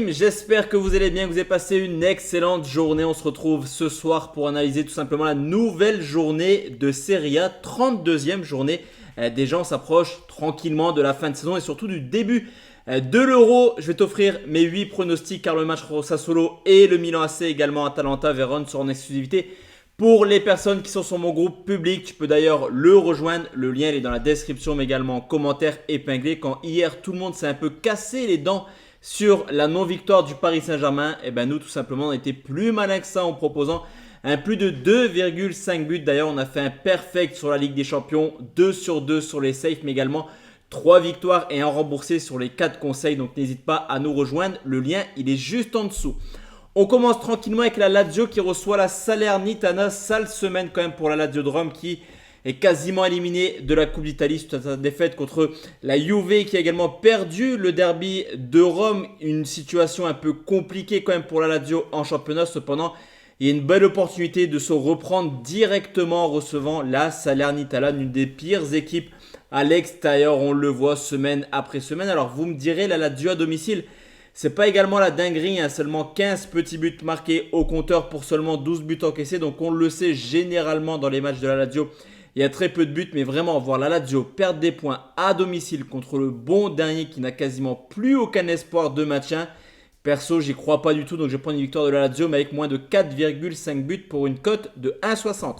team, j'espère que vous allez bien, que vous avez passé une excellente journée. On se retrouve ce soir pour analyser tout simplement la nouvelle journée de Serie A, 32e journée. Déjà on s'approche tranquillement de la fin de saison et surtout du début de l'Euro. Je vais t'offrir mes 8 pronostics car le match entre Sassuolo et le Milan AC, également Atalanta Vérone, seront en exclusivité pour les personnes qui sont sur mon groupe public. Tu peux d'ailleurs le rejoindre, le lien il est dans la description mais également en commentaire épinglé. Quand hier tout le monde s'est un peu cassé les dents sur la non-victoire du Paris Saint-Germain, et ben nous tout simplement on a été plus malin que ça en proposant un plus de 2,5 buts. D'ailleurs on a fait un perfect sur la Ligue des Champions, 2 sur 2 sur les safes mais également 3 victoires et un remboursé sur les 4 conseils. Donc n'hésite pas à nous rejoindre, le lien il est juste en dessous. On commence tranquillement avec la Lazio qui reçoit la Salernitana. Sale semaine quand même pour la Lazio de Rome qui est quasiment éliminée de la Coupe d'Italie suite à sa défaite contre la Juve qui a également perdu le derby de Rome. Une situation un peu compliquée quand même pour la Lazio en championnat. Cependant, il y a une belle opportunité de se reprendre directement en recevant la Salernitana, l'une des pires équipes à l'extérieur. On le voit semaine après semaine. Alors vous me direz, la Lazio à domicile, c'est pas également la dinguerie, hein. Seulement 15 petits buts marqués au compteur pour seulement 12 buts encaissés. Donc on le sait généralement dans les matchs de la Lazio, il y a très peu de buts. Mais vraiment voir la Lazio perdre des points à domicile contre le bon dernier qui n'a quasiment plus aucun espoir de maintien. Perso, j'y crois pas du tout. Donc je prends une victoire de la Lazio mais avec moins de 4,5 buts pour une cote de 1,60.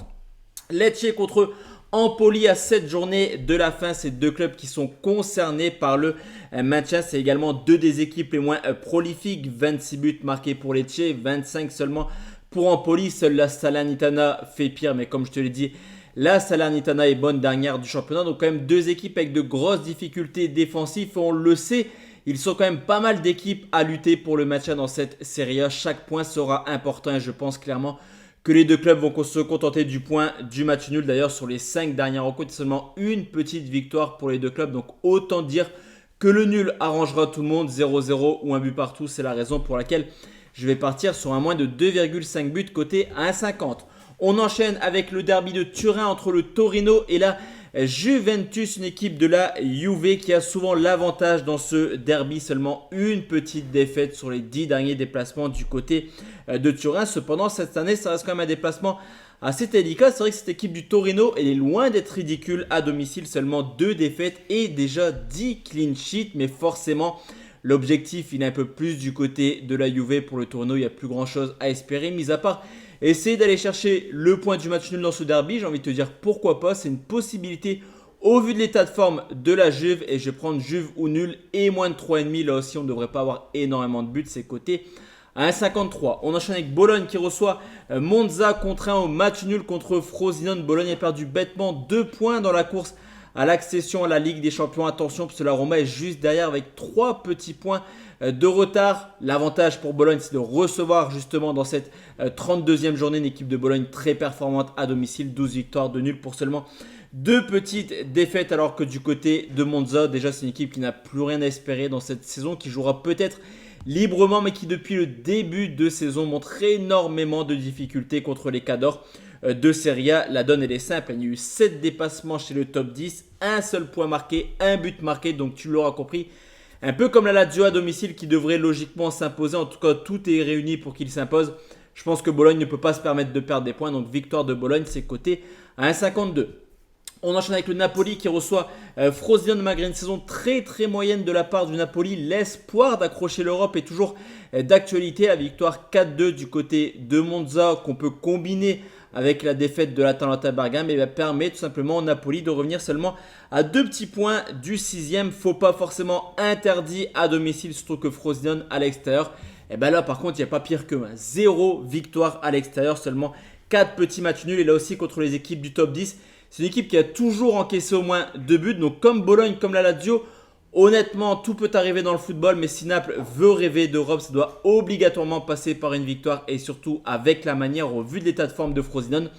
Lecce contre Empoli à 7 journées de la fin. Ces deux clubs qui sont concernés par le maintien. C'est également deux des équipes les moins prolifiques. 26 buts marqués pour Lecce, 25 seulement pour Empoli. Seule la Salernitana fait pire. Mais comme je te l'ai dit, la Salernitana est bonne dernière du championnat. Donc quand même deux équipes avec de grosses difficultés défensives. On le sait, ils sont quand même pas mal d'équipes à lutter pour le maintien dans cette Serie A. Chaque point sera important et je pense clairement que les deux clubs vont se contenter du point du match nul. D'ailleurs, sur les 5 dernières rencontres, seulement une petite victoire pour les deux clubs. Donc, autant dire que le nul arrangera tout le monde. 0-0 ou un but partout. C'est la raison pour laquelle je vais partir sur un moins de 2,5 buts côté 1,50. On enchaîne avec le derby de Turin entre le Torino et la Juventus, une équipe de la Juve qui a souvent l'avantage dans ce derby. Seulement une petite défaite sur les 10 derniers déplacements du côté de Turin. Cependant, cette année, ça reste quand même un déplacement assez délicat. C'est vrai que cette équipe du Torino, elle est loin d'être ridicule à domicile. Seulement 2 défaites et déjà 10 clean sheets. Mais forcément, l'objectif, il est un peu plus du côté de la Juve. Pour le Torino, il n'y a plus grand chose à espérer, mis à part essayer d'aller chercher le point du match nul dans ce derby. J'ai envie de te dire pourquoi pas. C'est une possibilité au vu de l'état de forme de la Juve. Et je vais prendre Juve ou nul et moins de 3,5. Là aussi, on ne devrait pas avoir énormément de buts. C'est coté à 1,53. On enchaîne avec Bologne qui reçoit Monza, contraint au match nul contre Frosinone. Bologne a perdu bêtement 2 points dans la course à l'accession à la Ligue des Champions. Attention parce que la Roma est juste derrière avec 3 petits points de retard. L'avantage pour Bologne, c'est de recevoir justement dans cette 32e journée une équipe de Bologne très performante à domicile. 12 victoires, 2 nuls pour seulement 2 petites défaites. Alors que du côté de Monza, déjà c'est une équipe qui n'a plus rien à espérer dans cette saison, qui jouera peut-être librement mais qui depuis le début de saison montre énormément de difficultés contre les cadors de Serie A. La donne elle est simple, il y a eu 7 dépassements chez le top 10, un seul point marqué, un but marqué. Donc tu l'auras compris, un peu comme la Lazio à domicile qui devrait logiquement s'imposer. En tout cas, tout est réuni pour qu'il s'impose. Je pense que Bologne ne peut pas se permettre de perdre des points. Donc, victoire de Bologne, c'est coté à 1,52. On enchaîne avec le Napoli qui reçoit Frosinone malgré une saison très très moyenne de la part du Napoli. L'espoir d'accrocher l'Europe est toujours d'actualité. La victoire 4-2 du côté de Monza qu'on peut combiner avec la défaite de l'Atalanta Bergame, et permet tout simplement au Napoli de revenir seulement à 2 petits points du 6e. Faut pas forcément interdit à domicile, surtout que Frosinone à l'extérieur. Et bien là par contre il n'y a pas pire que 0 victoire à l'extérieur, seulement 4 petits matchs nuls. Et là aussi contre les équipes du top 10, c'est une équipe qui a toujours encaissé au moins 2 buts. Donc comme Bologne, comme la Lazio, honnêtement, tout peut arriver dans le football, mais si Naples veut rêver d'Europe, ça doit obligatoirement passer par une victoire et surtout avec la manière au vu de l'état de forme de Frosinone.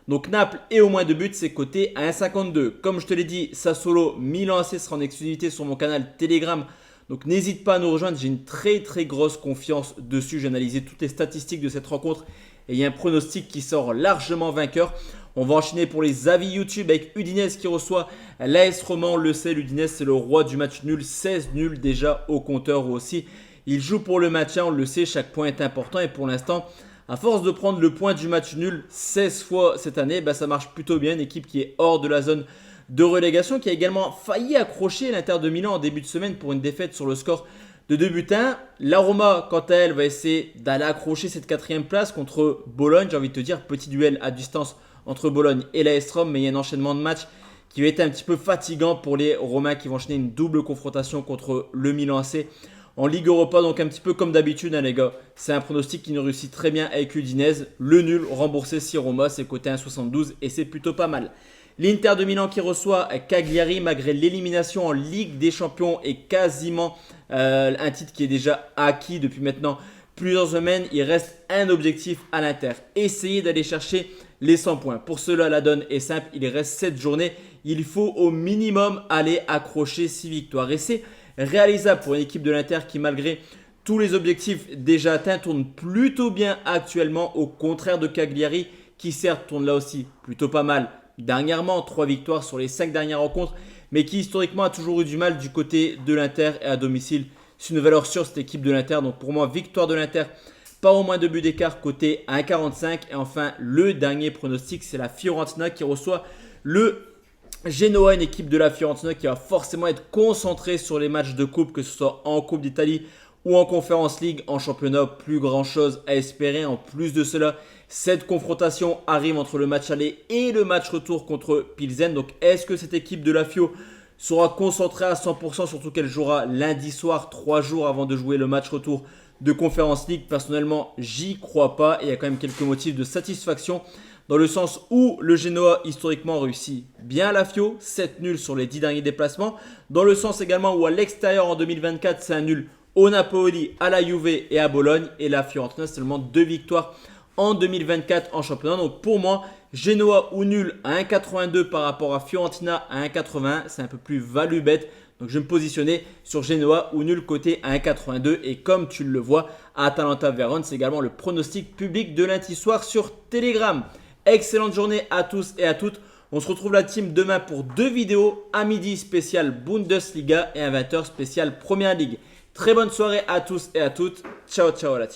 Donc Naples et au moins 2 buts, c'est coté à 1,52. Comme je te l'ai dit, Sassuolo, Milan AC sera en exclusivité sur mon canal Telegram. Donc n'hésite pas à nous rejoindre, j'ai une très très grosse confiance dessus. J'ai analysé toutes les statistiques de cette rencontre et il y a un pronostic qui sort largement vainqueur. On va enchaîner pour les avis YouTube avec Udinese qui reçoit l'AS Roma. On le sait, l'Udinese c'est le roi du match nul. 16 nuls déjà au compteur aussi. Il joue pour le maintien, on le sait, chaque point est important et pour l'instant, à force de prendre le point du match nul 16 fois cette année, ça marche plutôt bien. Une équipe qui est hors de la zone de relégation, qui a également failli accrocher l'Inter de Milan en début de semaine pour une défaite sur le score de 2-1. La Roma, quant à elle, va essayer d'aller accrocher cette 4e place contre Bologne. J'ai envie de te dire, petit duel à distance entre Bologne et l'AS Rome, mais il y a un enchaînement de matchs qui va être un petit peu fatigant pour les Romains qui vont enchaîner une double confrontation contre le Milan AC en Ligue Europa. Donc un petit peu comme d'habitude, les gars, c'est un pronostic qui nous réussit très bien avec Udinese. Le nul remboursé si Roma, c'est coté 1,72 et c'est plutôt pas mal. L'Inter de Milan qui reçoit Cagliari malgré l'élimination en Ligue des Champions et quasiment un titre qui est déjà acquis depuis maintenant plusieurs semaines. Il reste un objectif à l'Inter, essayer d'aller chercher les 100 points. Pour cela, la donne est simple, il reste 7 journées. Il faut au minimum aller accrocher 6 victoires. Et c'est réalisable pour une équipe de l'Inter qui, malgré tous les objectifs déjà atteints, tourne plutôt bien actuellement, au contraire de Cagliari qui certes tourne là aussi plutôt pas mal dernièrement, 3 victoires sur les 5 dernières rencontres, mais qui historiquement a toujours eu du mal du côté de l'Inter et à domicile. C'est une valeur sûre cette équipe de l'Inter, donc pour moi victoire de l'Inter par au moins 2 buts d'écart côté 1,45. Et enfin le dernier pronostic, c'est la Fiorentina qui reçoit le Genoa, une équipe de la Fiorentina qui va forcément être concentrée sur les matchs de coupe, que ce soit en Coupe d'Italie ou en Conference League. En championnat, plus grand chose à espérer. En plus de cela, cette confrontation arrive entre le match aller et le match retour contre Pilsen. Donc est-ce que cette équipe de la Fio sera concentrée à 100%, surtout qu'elle jouera lundi soir, 3 jours avant de jouer le match retour de Conference League? Personnellement, j'y crois pas et il y a quand même quelques motifs de satisfaction dans le sens où le Genoa historiquement réussit bien à la Fio, 7 nuls sur les 10 derniers déplacements. Dans le sens également où à l'extérieur en 2024, c'est un nul au Napoli, à la Juve et à Bologne. Et la Fiorentina, seulement 2 victoires en 2024 en championnat. Donc pour moi, Genoa ou nul à 1,82 par rapport à Fiorentina à 1,80. C'est un peu plus value bet. Donc je vais me positionner sur Genoa ou nul côté à 1,82. Et comme tu le vois, Atalanta Vérone, c'est également le pronostic public de lundi soir sur Telegram. Excellente journée à tous et à toutes. On se retrouve la team demain pour 2 vidéos. À midi spécial Bundesliga et à 20h spécial Première Ligue. Très bonne soirée à tous et à toutes. Ciao, ciao la team.